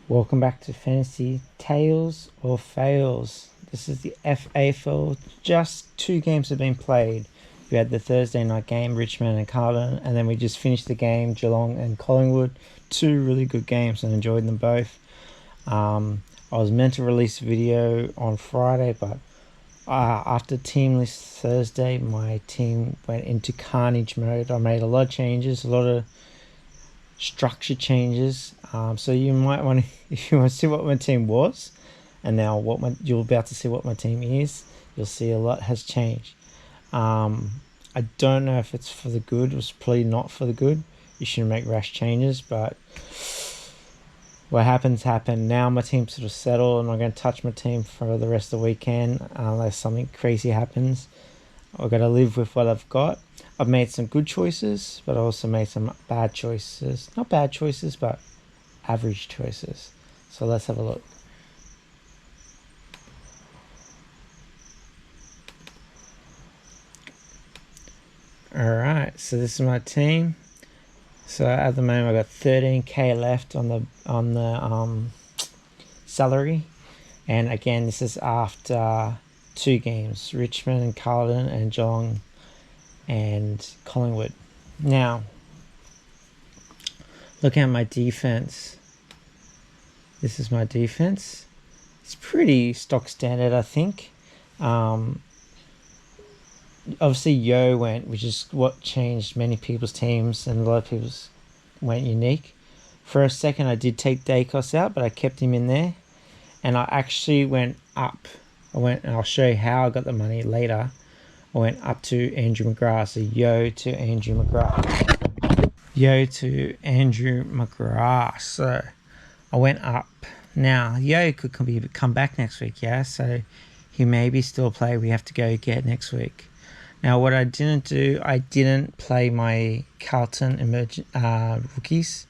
Welcome back to Fantasy Tales or Fails. This is the AFL. Just 2 games have been played. We had the Thursday night game, Richmond and Carlton, and then we just finished the game, Geelong and Collingwood. 2 really good games and enjoyed them both. I was meant to release a video on Friday, but after team list Thursday, my team went into carnage mode. I made a lot of changes, a lot of structure changes. So you might want to, if you want to see what my team was, and now you're about to see what my team is, you'll see a lot has changed. I don't know if it's for the good. It was probably not for the good. You shouldn't make rash changes, but what happens. Now my team's sort of settled. I'm not going to touch my team for the rest of the weekend unless something crazy happens. I've got to live with what I've got. I've made some good choices, but I also made some bad choices. Not bad choices, but average choices. So let's have a look. Alright, so this is my team. So at the moment I've got 13k left on the salary. And again, this is after 2 games, Richmond and Carlton and Geelong and Collingwood. Now, looking at my defense, this is my defense. It's pretty stock standard, I think. Obviously Yo went, which is what changed many people's teams, and a lot of people's went unique. For a second I did take Dacos out, but I kept him in there, and I actually went up. And I'll show you how I got the money later. I went up to Andrew McGrath. So Yo to Andrew McGrath. Yo to Andrew McGrath. So I went up. Now, Yo could come back next week, yeah? So he maybe still play. We have to go get next week. Now, what I didn't do, I didn't play my Carlton rookies.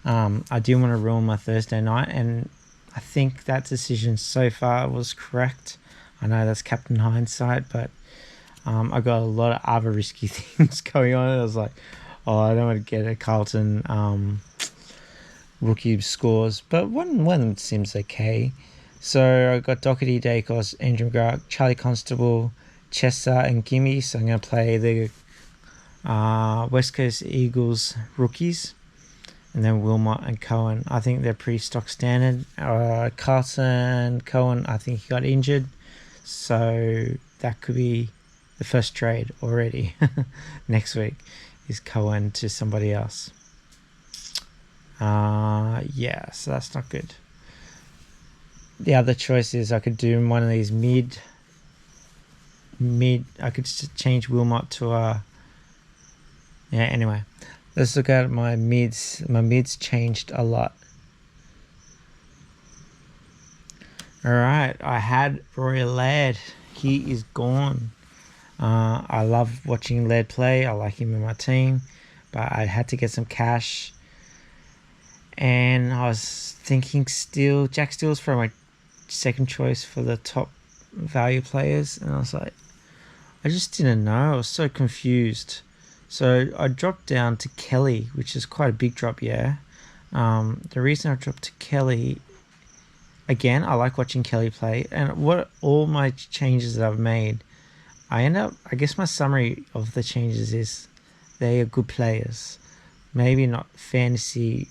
I didn't want to ruin my Thursday night, and I think that decision so far was correct. I know that's Captain Hindsight, but I got a lot of other risky things going on. I was like, I don't want to get a Carlton rookie scores, but one seems okay. So I got Doherty, Dacos, Andrew McGrath, Charlie Constable, Chester and Gimme. So I'm going to play the West Coast Eagles rookies. And then Wilmot and Cohen. I think they're pretty stock standard. Carlton, Cohen, I think he got injured. So that could be the first trade already. Next week is Cohen to somebody else. Yeah, so that's not good. The other choice is I could do one of these mid. I could just change Wilmot to anyway. Let's look at my mids. My mids changed a lot. Alright, I had Roy Laird. He is gone. I love watching Laird play. I like him in my team. But I had to get some cash. And I was thinking Jack Steele's for my second choice for the top value players. And I was like, I just didn't know. I was so confused. So I dropped down to Kelly, which is quite a big drop, yeah. The reason I dropped to Kelly, again, I like watching Kelly play. And what all my changes that I've made, I guess my summary of the changes is they are good players. Maybe not fantasy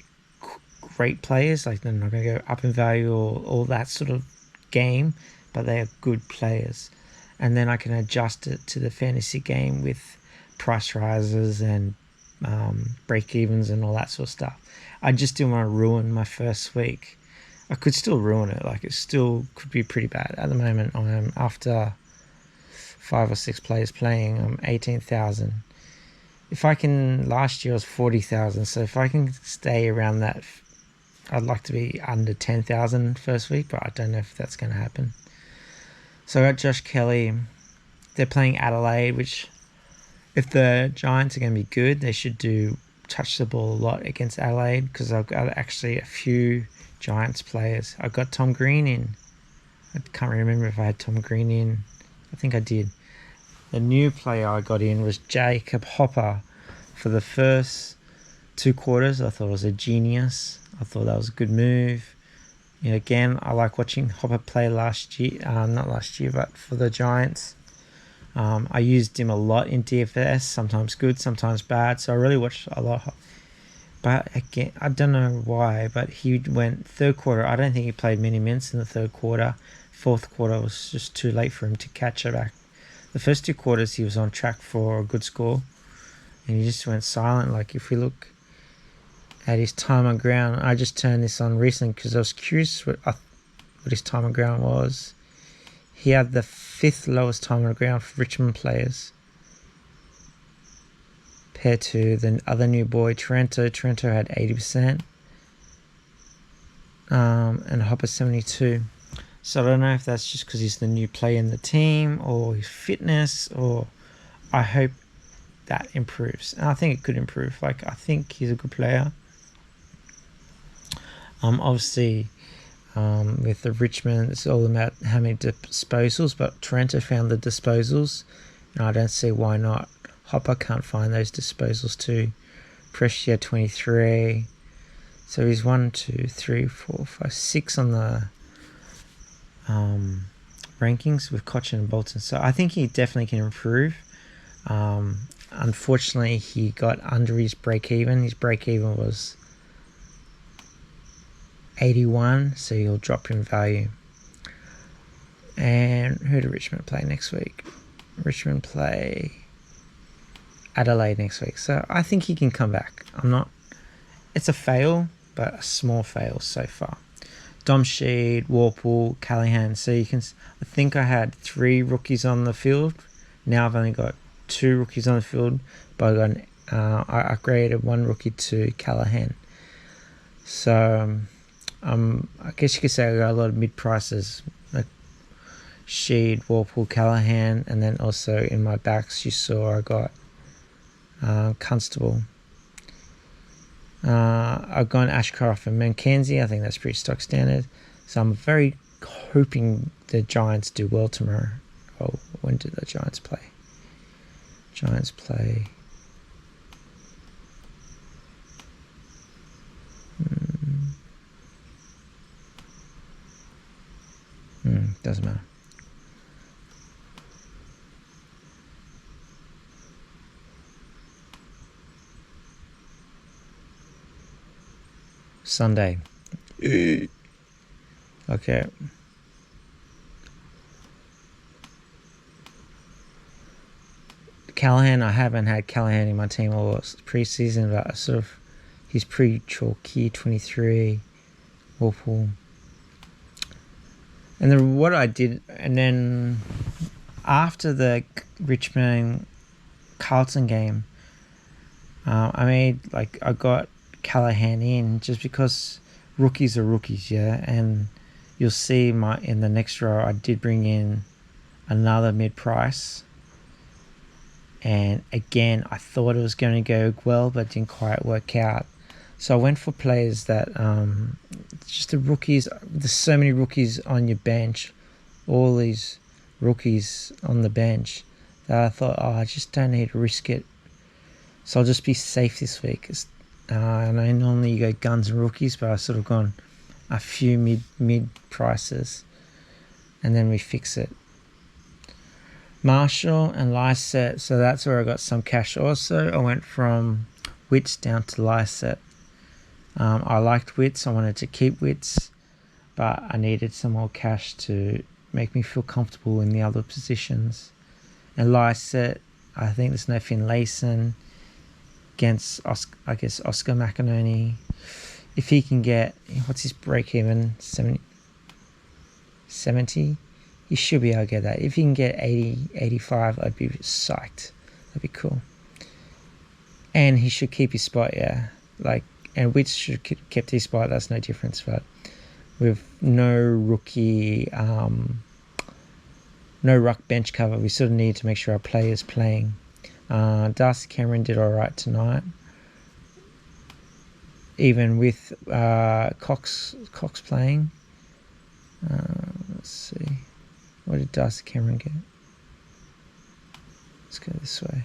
great players, like they're not going to go up in value or all that sort of game, but they are good players. And then I can adjust it to the fantasy game with price rises and break evens and all that sort of stuff. I just didn't want to ruin my first week. I could still ruin it, like it still could be pretty bad. At the moment, I'm after 5 or 6 players playing, I'm 18,000. Last year I was 40,000, so if I can stay around that, I'd like to be under 10,000 first week, but I don't know if that's going to happen. So I got Josh Kelly. They're playing Adelaide, which if the Giants are going to be good, they should touch the ball a lot against Adelaide, because I've got actually a few Giants players. I got Tom Green in. I can't remember if I had Tom Green in. I think I did. The new player I got in was Jacob Hopper. For the first 2 quarters, I thought it was a genius. I thought that was a good move. Again, I like watching Hopper play last year. Not last year, but for the Giants. I used him a lot in DFS, sometimes good, sometimes bad. So I really watched a lot. But again, I don't know why, but he went third quarter. I don't think he played many minutes in the third quarter. Fourth quarter was just too late for him to catch it back. The first 2 quarters, he was on track for a good score. And he just went silent. Like, if we look at his time on ground, I just turned this on recently because I was curious what his time on ground was. He had the 5th lowest time on the ground for Richmond players compared to the other new boy, Trento. Trento had 80%. And Hopper 72. So I don't know if that's just because he's the new player in the team or his fitness, or I hope that improves. And I think it could improve. Like, I think he's a good player. Obviously, with the Richmond, it's all about how many disposals, but Trento found the disposals, and I don't see why not. Hopper can't find those disposals too. Prestia 23. So he's 1, 2, 3, 4, 5, 6 on the rankings with Cochin and Bolton. So I think he definitely can improve. Unfortunately, he got under his break-even. His break-even was 81, so he'll drop in value. And who do Richmond play next week? Richmond play Adelaide next week. So I think he can come back. It's a fail, but a small fail so far. Dom Sheed, Warple, Callahan. So I think I had 3 rookies on the field. Now I've only got 2 rookies on the field, but I upgraded 1 rookie to Callahan. So I guess you could say I got a lot of mid prices, like Sheed, Warple, Callahan, and then also in my backs you saw I got Constable. I've gone Ashcroft and Mackenzie. I think that's pretty stock standard. So I'm very hoping the Giants do well tomorrow. Oh, when do the Giants play? Giants play. Doesn't matter. Sunday. Okay. Callahan, I haven't had Callahan in my team all preseason, but he's pretty chalky, 23, Warple. And then what I did, and then after the Richmond Carlton game, I got Callahan in just because rookies are rookies, yeah. And you'll see in the next row, I did bring in another mid-price. And again, I thought it was going to go well, but didn't quite work out. So I went for players that, just the rookies. There's so many rookies on your bench, all these rookies on the bench, that I thought, I just don't need to risk it. So I'll just be safe this week. I know normally you go guns and rookies, but I've sort of gone a few mid prices, and then we fix it. Marshall and Lysette, so that's where I got some cash also. I went from Wits down to Lysette. I liked Wits, I wanted to keep Wits, but I needed some more cash to make me feel comfortable in the other positions. And Lysette, I think there's no Finlayson against, Oscar McInerney. If he can get, what's his break even, 70? He should be able to get that. If he can get 80, 85, I'd be psyched. That'd be cool. And he should keep his spot, yeah. And Witz should kept his spot, that's no difference. But with no rookie, no ruck bench cover, we sort of need to make sure our player's playing. Darcy Cameron did all right tonight. Even with Cox playing. Let's see. What did Darcy Cameron get? Let's go this way.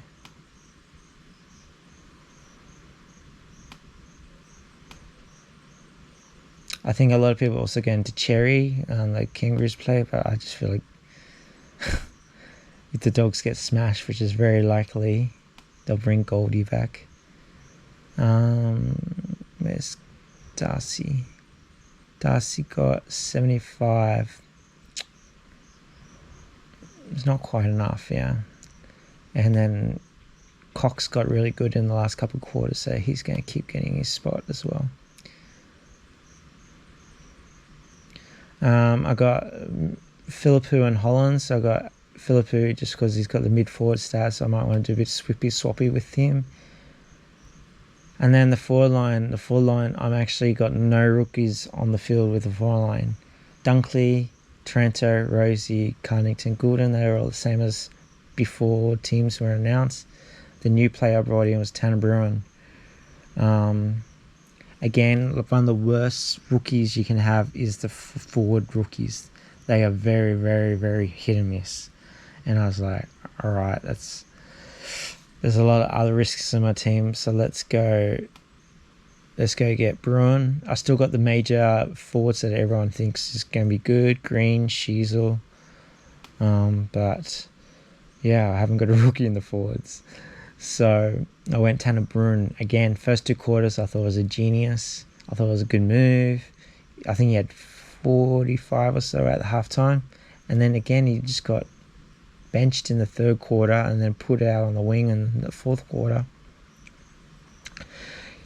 I think a lot of people are also going to Cherry, like Kangaroos play, but I just feel like if the Dogs get smashed, which is very likely, they'll bring Goldie back. Where's Darcy? Darcy got 75. It's not quite enough, yeah. And then Cox got really good in the last couple of quarters, so he's going to keep getting his spot as well. I got Philippou and Holland, so I got Philippou just because he's got the mid-forward stats, so I might want to do a bit swippy-swappy with him. And then the forward line, I'm actually got no rookies on the field with the forward line. Dunkley, Trento, Rosie, Carnington, Goulden, they were all the same as before teams were announced. The new player I brought in was Tanner Bruin. Again, one of the worst rookies you can have is the forward rookies. They are very, very, very hit and miss. And I was like, all right, there's a lot of other risks in my team, so let's go get Bruin. I still got the major forwards that everyone thinks is going to be good. Green, Sheasel. But yeah, I haven't got a rookie in the forwards. So I went Tanner Bruin. Again, first 2 quarters I thought was a genius. I thought it was a good move. I think he had 45 or so at halftime. And then again, he just got benched in the 3rd quarter and then put out on the wing in the 4th quarter.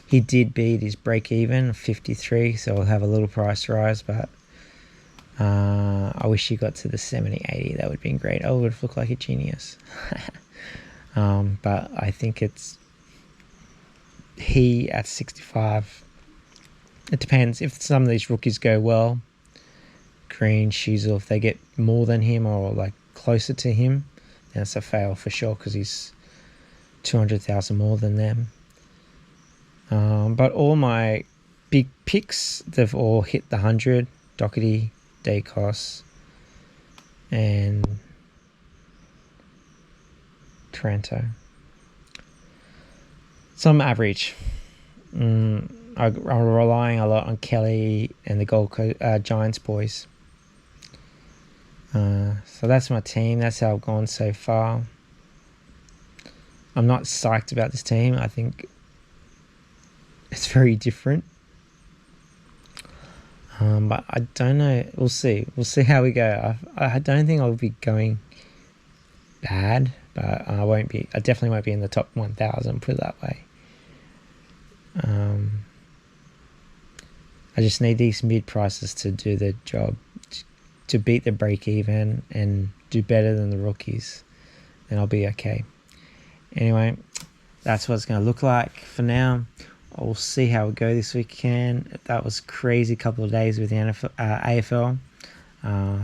He did beat his break-even of 53, so he'll have a little price rise, but I wish he got to the 70, 80. That would have been great. I would have looked like a genius. But I think it's he at 65. It depends. If some of these rookies go well, Green, Sheasel, if they get more than him or like closer to him, then it's a fail for sure because he's 200,000 more than them. But all my big picks, they've all hit the 100. Doherty, Dacos, and Trento. So I'm average. I'm relying a lot on Kelly and the Gold Coast Giants boys. So that's my team. That's how I've gone so far. I'm not psyched about this team. I think it's very different. But I don't know. We'll see. We'll see how we go. I don't think I'll be going bad, but I won't be. I definitely won't be in the top 1,000. Put it that way. I just need these mid prices to do the job, to beat the break even and do better than the rookies. Then I'll be okay. Anyway, that's what it's going to look like for now. I'll see how it goes this weekend. That was a crazy couple of days with the AFL.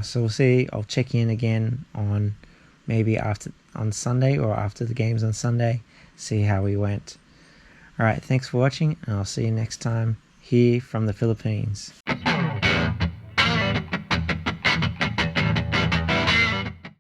So we'll see. I'll check in again on maybe on Sunday or after the games on Sunday. See how we went. All right, thanks for watching, and I'll see you next time here from the Philippines.